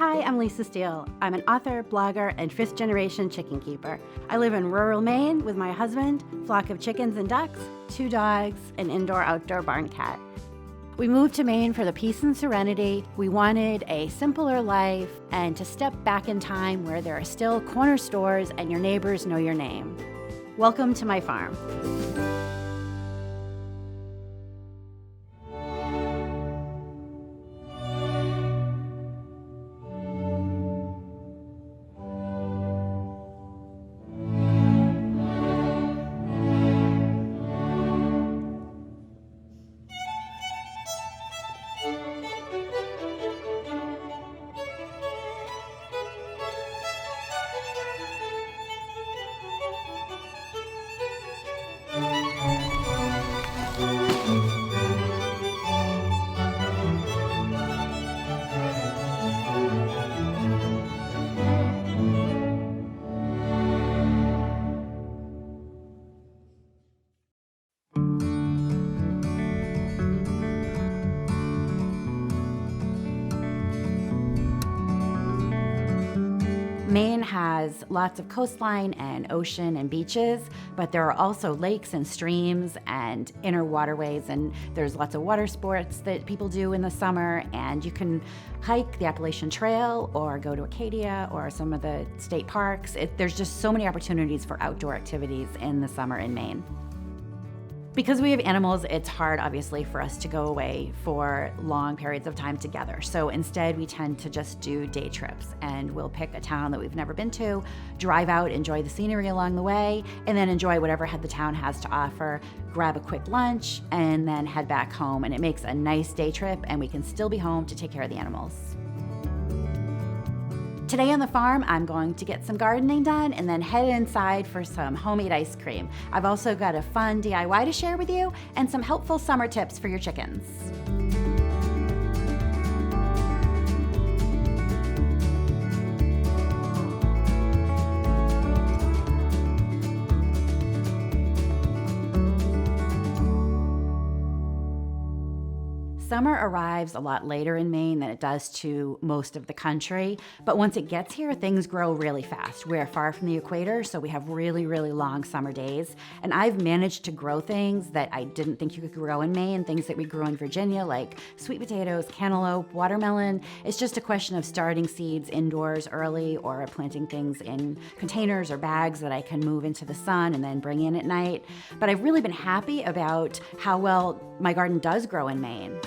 Hi, I'm Lisa Steele. I'm an author, blogger, and fifth-generation chicken keeper. I live in rural Maine with my husband, flock of chickens and ducks, 2 dogs, an indoor-outdoor barn cat. We moved to Maine for the peace and serenity. We wanted a simpler life and to step back in time where there are still corner stores and your neighbors know your name. Welcome to my farm. Maine has lots of coastline and ocean and beaches, but there are also lakes and streams and inner waterways, and there's lots of water sports that people do in the summer, and you can hike the Appalachian Trail or go to Acadia or some of the state parks. There's just so many opportunities for outdoor activities in the summer in Maine. Because we have animals, it's hard, obviously, for us to go away for long periods of time together. So instead, we tend to just do day trips, and we'll pick a town that we've never been to, drive out, enjoy the scenery along the way, and then enjoy whatever the town has to offer, grab a quick lunch, and then head back home. And it makes a nice day trip, and we can still be home to take care of the animals. Today on the farm, I'm going to get some gardening done and then head inside for some homemade ice cream. I've also got a fun DIY to share with you and some helpful summer tips for your chickens. Summer arrives a lot later in Maine than it does to most of the country, but once it gets here, things grow really fast. We're far from the equator, so we have really, really long summer days, and I've managed to grow things that I didn't think you could grow in Maine, things that we grew in Virginia, like sweet potatoes, cantaloupe, watermelon. It's just a question of starting seeds indoors early or planting things in containers or bags that I can move into the sun and then bring in at night. But I've really been happy about how well my garden does grow in Maine.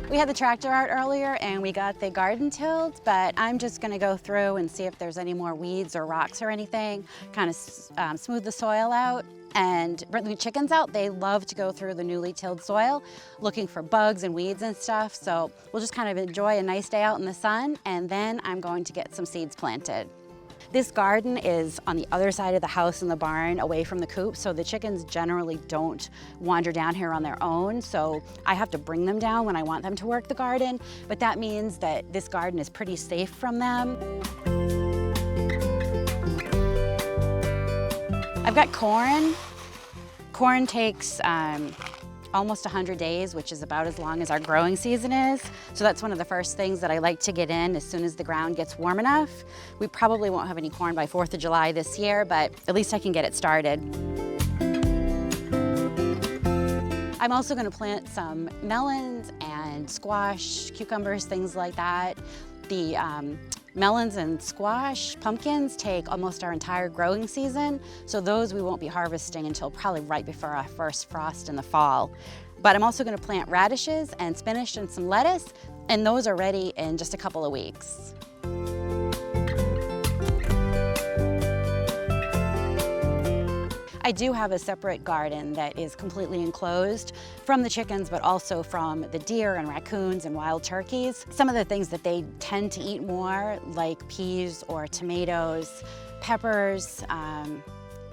We had the tractor out earlier and we got the garden tilled, but I'm just gonna go through and see if there's any more weeds or rocks or anything, kind of smooth the soil out. And bring the chickens out, they love to go through the newly tilled soil looking for bugs and weeds and stuff. So we'll just kind of enjoy a nice day out in the sun, and then I'm going to get some seeds planted. This garden is on the other side of the house in the barn, away from the coop, so the chickens generally don't wander down here on their own, so I have to bring them down when I want them to work the garden, but that means that this garden is pretty safe from them. I've got corn. Corn takes almost 100 days, which is about as long as our growing season is. So that's one of the first things that I like to get in as soon as the ground gets warm enough. We probably won't have any corn by 4th of July this year, but at least I can get it started. I'm also going to plant some melons and squash, cucumbers, things like that. The melons and squash, pumpkins take almost our entire growing season, so those we won't be harvesting until probably right before our first frost in the fall. But I'm also going to plant radishes and spinach and some lettuce, and those are ready in just a couple of weeks. I do have a separate garden that is completely enclosed from the chickens, but also from the deer and raccoons and wild turkeys. Some of the things that they tend to eat more, like peas or tomatoes, peppers,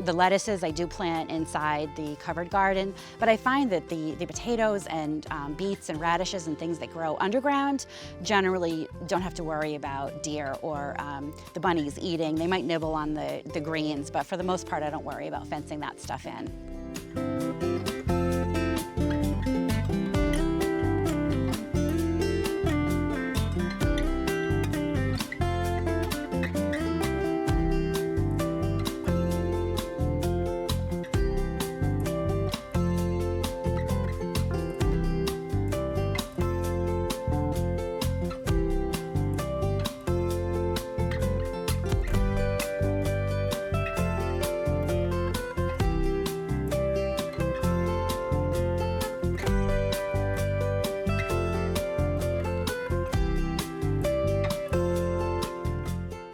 the lettuces I do plant inside the covered garden, but I find that the potatoes and beets and radishes and things that grow underground generally don't have to worry about deer or the bunnies eating. They might nibble on the greens, but for the most part I don't worry about fencing that stuff in.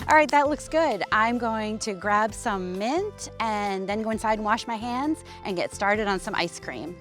All right, that looks good. I'm going to grab some mint and then go inside and wash my hands and get started on some ice cream.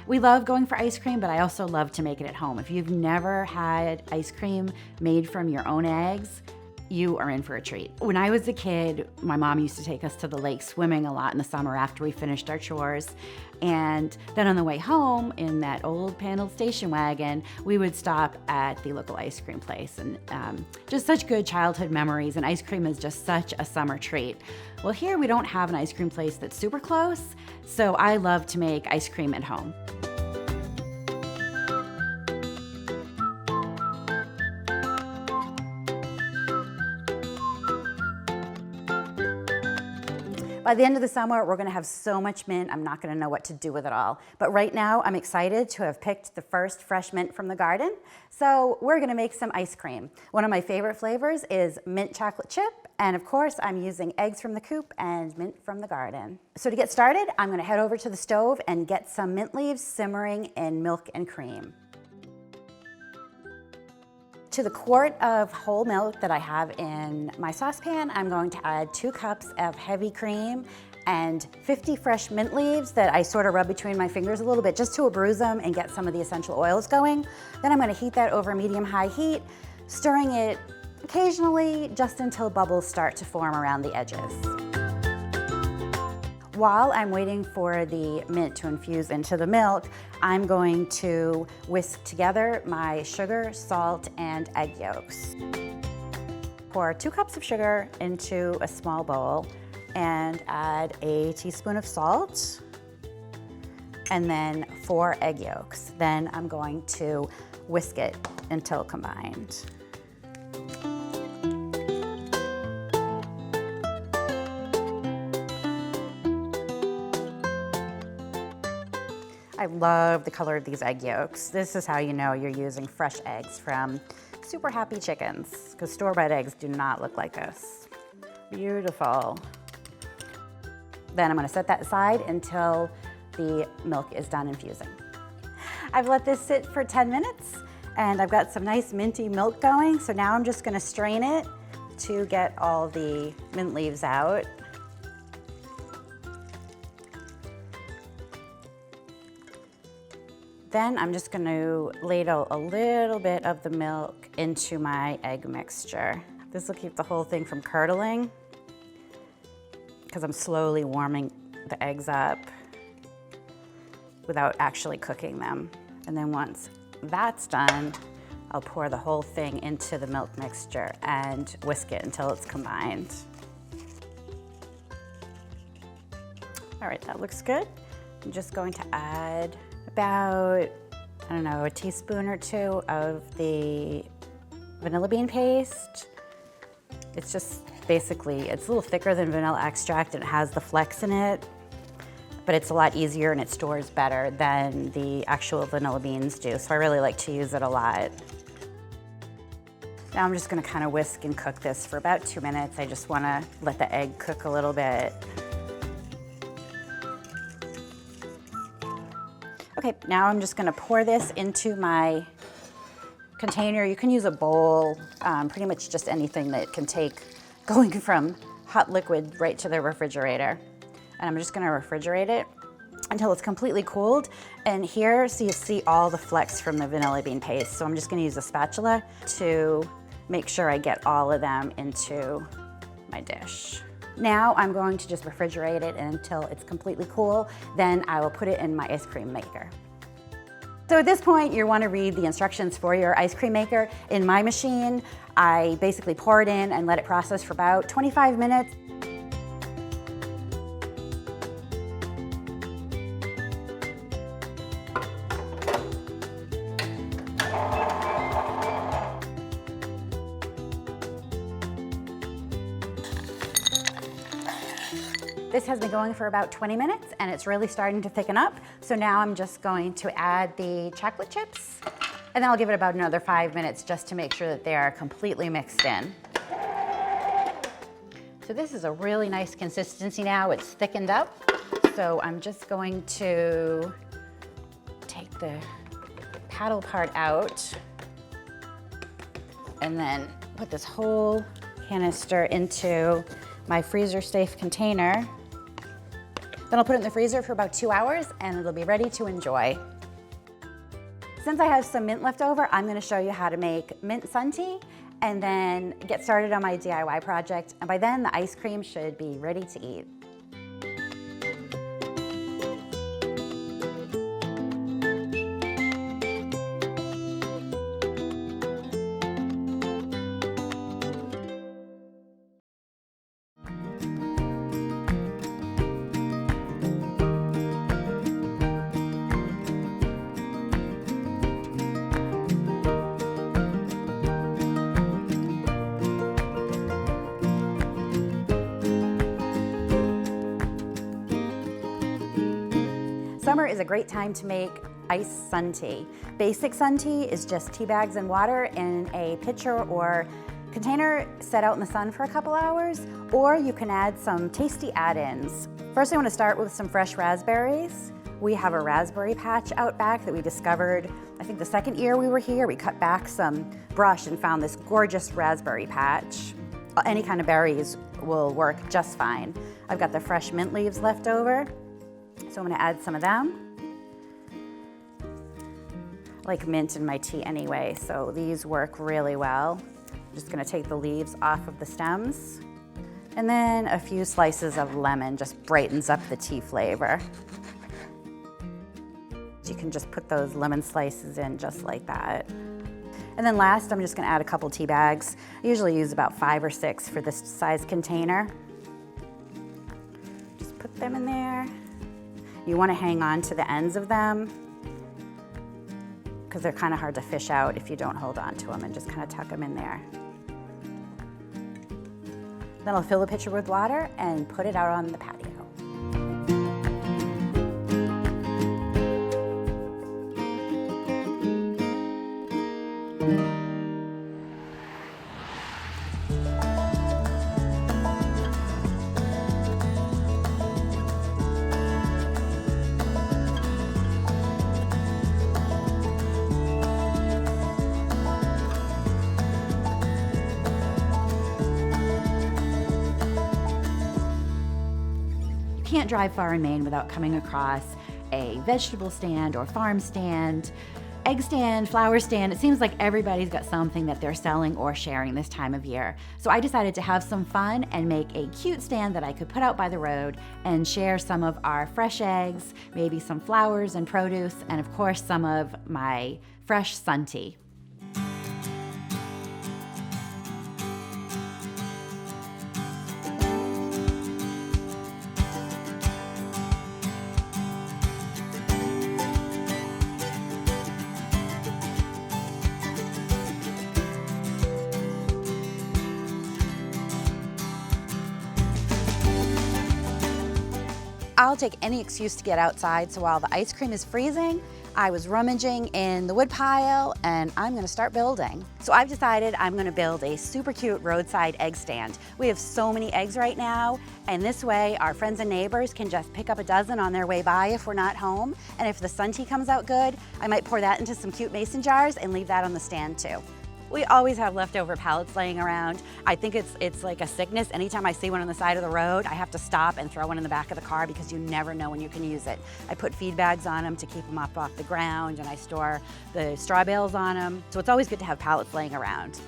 We love going for ice cream, but I also love to make it at home. If you've never had ice cream made from your own eggs, you are in for a treat. When I was a kid, my mom used to take us to the lake swimming a lot in the summer after we finished our chores. And then on the way home in that old paneled station wagon, we would stop at the local ice cream place. And just such good childhood memories, and ice cream is just such a summer treat. Well, here we don't have an ice cream place that's super close, so I love to make ice cream at home. By the end of the summer, we're gonna have so much mint, I'm not gonna know what to do with it all. But right now, I'm excited to have picked the first fresh mint from the garden. So we're gonna make some ice cream. One of my favorite flavors is mint chocolate chip. And of course, I'm using eggs from the coop and mint from the garden. So to get started, I'm gonna head over to the stove and get some mint leaves simmering in milk and cream. To the quart of whole milk that I have in my saucepan, I'm going to add 2 cups of heavy cream and 50 fresh mint leaves that I sort of rub between my fingers a little bit just to bruise them and get some of the essential oils going. Then I'm gonna heat that over medium-high heat, stirring it occasionally just until bubbles start to form around the edges. While I'm waiting for the mint to infuse into the milk, I'm going to whisk together my sugar, salt, and egg yolks. Pour 2 cups of sugar into a small bowl and add a teaspoon of salt and then 4 egg yolks. Then I'm going to whisk it until combined. I love the color of these egg yolks. This is how you know you're using fresh eggs from super happy chickens, because store-bought eggs do not look like this. Beautiful. Then I'm gonna set that aside until the milk is done infusing. I've let this sit for 10 minutes and I've got some nice minty milk going. So now I'm just gonna strain it to get all the mint leaves out. Then I'm just going to ladle a little bit of the milk into my egg mixture. This will keep the whole thing from curdling because I'm slowly warming the eggs up without actually cooking them. And then once that's done, I'll pour the whole thing into the milk mixture and whisk it until it's combined. All right, that looks good. I'm just going to add about, I don't know, a teaspoon or 2 of the vanilla bean paste. It's just basically, it's a little thicker than vanilla extract and it has the flecks in it, but it's a lot easier and it stores better than the actual vanilla beans do. So I really like to use it a lot. Now I'm just gonna kind of whisk and cook this for about 2 minutes. I just wanna let the egg cook a little bit. Okay, now I'm just gonna pour this into my container. You can use a bowl, pretty much just anything that can take going from hot liquid right to the refrigerator. And I'm just gonna refrigerate it until it's completely cooled. And here, so you see all the flecks from the vanilla bean paste. So I'm just gonna use a spatula to make sure I get all of them into my dish. Now I'm going to just refrigerate it until it's completely cool. Then I will put it in my ice cream maker. So at this point, you want to read the instructions for your ice cream maker. In my machine, I basically pour it in and let it process for about 25 minutes. This has been going for about 20 minutes and it's really starting to thicken up. So now I'm just going to add the chocolate chips and then I'll give it about another 5 minutes just to make sure that they are completely mixed in. So this is a really nice consistency now. It's thickened up. So I'm just going to take the paddle part out and then put this whole canister into my freezer safe container. Then I'll put it in the freezer for about 2 hours and it'll be ready to enjoy. Since I have some mint left over, I'm gonna show you how to make mint sun tea and then get started on my DIY project. And by then the ice cream should be ready to eat. Summer is a great time to make iced sun tea. Basic sun tea is just tea bags and water in a pitcher or container set out in the sun for a couple hours, or you can add some tasty add-ins. First, I want to start with some fresh raspberries. We have a raspberry patch out back that we discovered, I think the second year we were here. We cut back some brush and found this gorgeous raspberry patch. Any kind of berries will work just fine. I've got the fresh mint leaves left over. So I'm gonna add some of them. I like mint in my tea anyway, so these work really well. I'm just gonna take the leaves off of the stems. And then a few slices of lemon just brightens up the tea flavor. You can just put those lemon slices in just like that. And then last, I'm just gonna add a couple tea bags. I usually use about 5 or 6 for this size container. Just put them in there. You want to hang on to the ends of them because they're kind of hard to fish out if you don't hold on to them, and just kind of tuck them in there. Then I'll fill the pitcher with water and put it out on the patio. You can't drive far in Maine without coming across a vegetable stand or farm stand, egg stand, flower stand. It seems like everybody's got something that they're selling or sharing this time of year. So I decided to have some fun and make a cute stand that I could put out by the road and share some of our fresh eggs, maybe some flowers and produce, and of course some of my fresh sun tea. I'll take any excuse to get outside, so while the ice cream is freezing, I was rummaging in the wood pile and I'm gonna start building. So I've decided I'm gonna build a super cute roadside egg stand. We have so many eggs right now, and this way our friends and neighbors can just pick up a dozen on their way by if we're not home. And if the sun tea comes out good, I might pour that into some cute mason jars and leave that on the stand too. We always have leftover pallets laying around. I think it's like a sickness. Anytime I see one on the side of the road, I have to stop and throw one in the back of the car because you never know when you can use it. I put feed bags on them to keep them up off the ground, and I store the straw bales on them. So it's always good to have pallets laying around.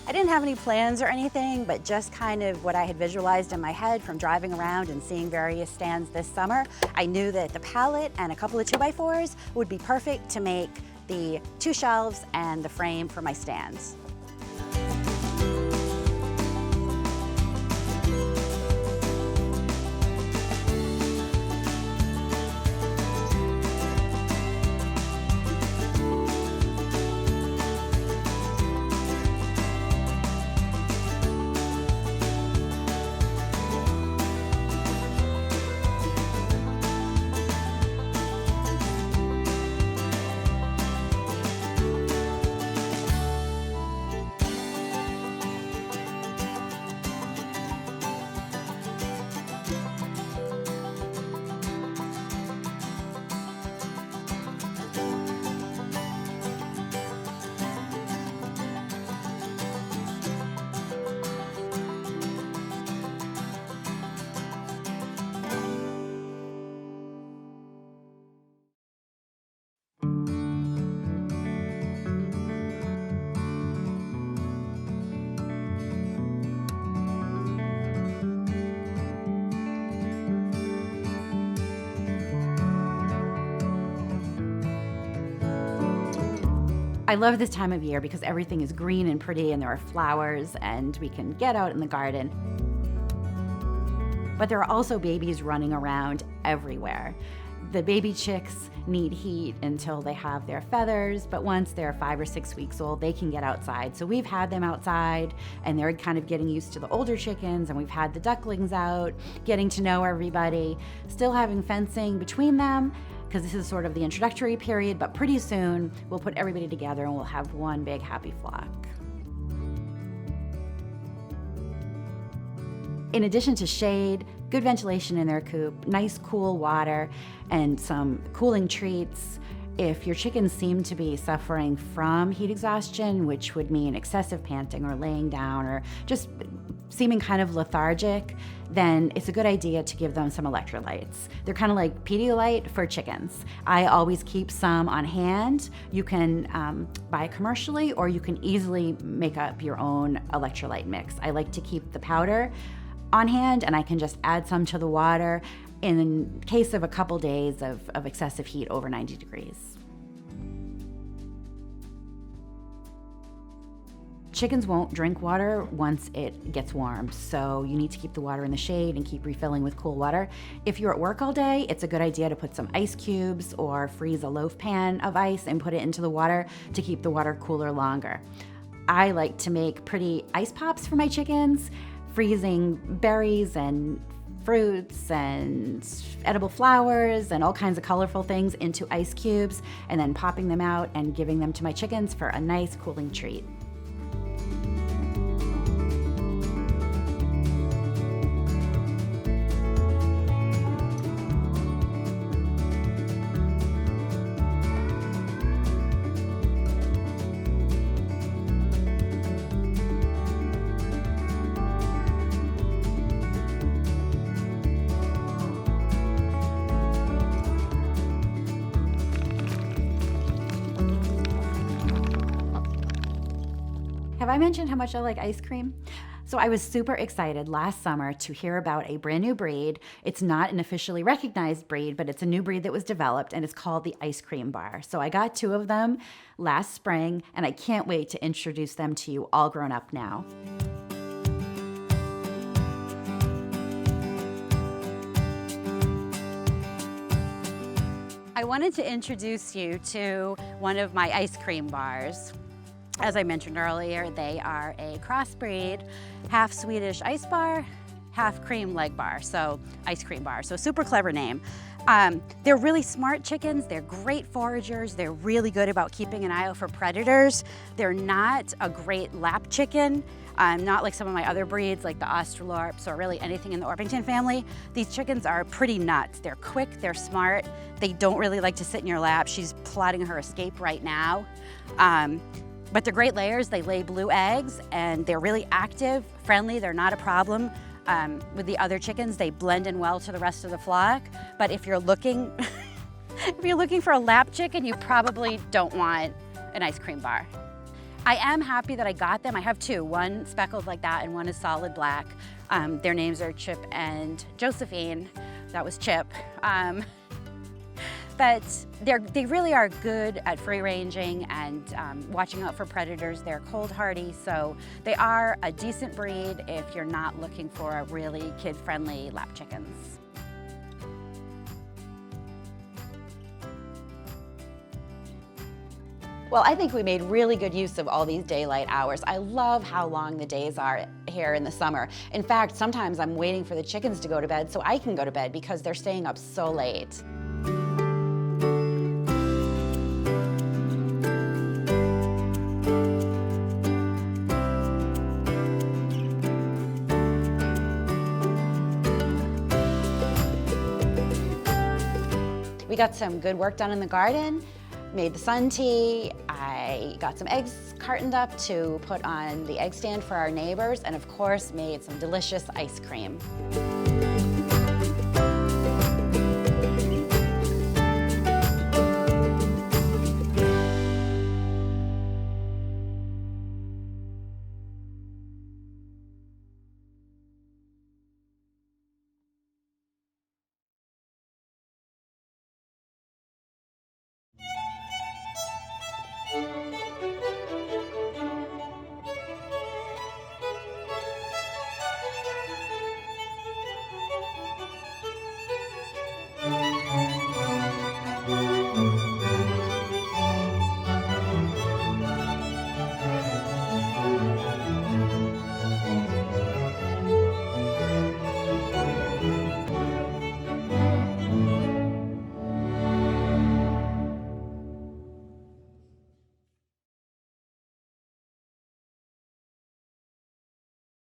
I didn't have any plans or anything, but just kind of what I had visualized in my head from driving around and seeing various stands this summer. I knew that the pallet and a couple of 2x4s would be perfect to make the 2 shelves and the frame for my stands. I love this time of year because everything is green and pretty and there are flowers and we can get out in the garden. But there are also babies running around everywhere. The baby chicks need heat until they have their feathers, but once they're 5 or 6 weeks old, they can get outside. So we've had them outside and they're kind of getting used to the older chickens, and we've had the ducklings out, getting to know everybody, still having fencing between them, because this is sort of the introductory period, but pretty soon we'll put everybody together and we'll have one big happy flock. In addition to shade, good ventilation in their coop, nice cool water, and some cooling treats. If your chickens seem to be suffering from heat exhaustion, which would mean excessive panting or laying down or just seeming kind of lethargic, then it's a good idea to give them some electrolytes. They're kind of like Pedialyte for chickens. I always keep some on hand. You can buy commercially, or you can easily make up your own electrolyte mix. I like to keep the powder on hand, and I can just add some to the water in case of a couple days of excessive heat over 90 degrees. Chickens won't drink water once it gets warm, so you need to keep the water in the shade and keep refilling with cool water. If you're at work all day, it's a good idea to put some ice cubes or freeze a loaf pan of ice and put it into the water to keep the water cooler longer. I like to make pretty ice pops for my chickens, freezing berries and fruits and edible flowers and all kinds of colorful things into ice cubes, and then popping them out and giving them to my chickens for a nice cooling treat. Have I mentioned how much I like ice cream? So I was super excited last summer to hear about a brand new breed. It's not an officially recognized breed, but it's a new breed that was developed, and it's called the ice cream bar. So I got 2 of them last spring, and I can't wait to introduce them to you all grown up now. I wanted to introduce you to one of my ice cream bars. As I mentioned earlier, they are a crossbreed, half Swedish ice bar, half cream leg bar, so ice cream bar, so super clever name. They're really smart chickens, they're great foragers, they're really good about keeping an eye out for predators. They're not a great lap chicken, not like some of my other breeds like the Australorps or really anything in the Orpington family. These chickens are pretty nuts. They're quick, they're smart, they don't really like to sit in your lap. She's plotting her escape right now. But they're great layers, they lay blue eggs, and they're really active, friendly, they're not a problem. With the other chickens, they blend in well to the rest of the flock. But if you're looking, if you're looking for a lap chicken, you probably don't want an ice cream bar. I am happy that I got them. I have two, one speckled like that and one is solid black. Their names are Chip and Josephine. That was Chip. But they really are good at free ranging and watching out for predators. They're cold hardy, so they are a decent breed if you're not looking for a really kid-friendly lap chickens. Well, I think we made really good use of all these daylight hours. I love how long the days are here in the summer. In fact, sometimes I'm waiting for the chickens to go to bed so I can go to bed because they're staying up so late. We got some good work done in the garden, made the sun tea, I got some eggs cartoned up to put on the egg stand for our neighbors, and of course made some delicious ice cream.